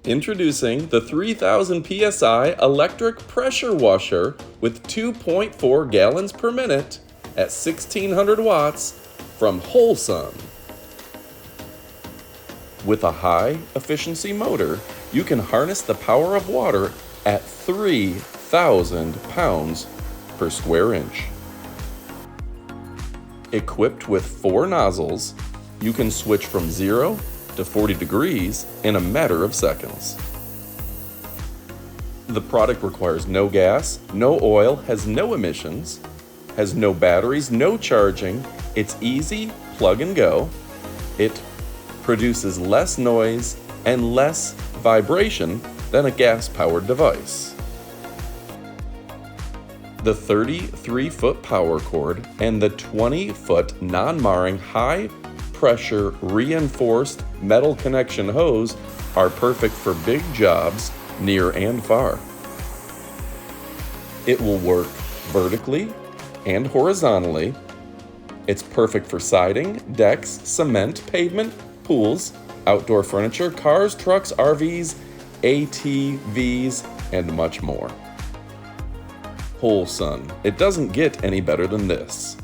Introducing the 3000 psi electric pressure washer with 2.4 gallons per minute at 1600 watts from WHOLESUN. With a high efficiency motor, you can harness the power of water at 3,000 pounds per square inch. Equipped with 4 nozzles, you can switch from 0 to 40 degrees in a matter of seconds. The product requires no gas, no oil, has no emissions, has no batteries, no charging. It's easy, plug and go. It produces less noise and less vibration than a gas-powered device. The 33-foot power cord and the 20-foot non-marring high-pressure reinforced metal connection hose are perfect for big jobs near and far. It will work vertically and horizontally. It's perfect for siding, decks, cement, pavement, pools, outdoor furniture, cars, trucks, RVs, ATVs, and much more. WHOLESUN. It doesn't get any better than this.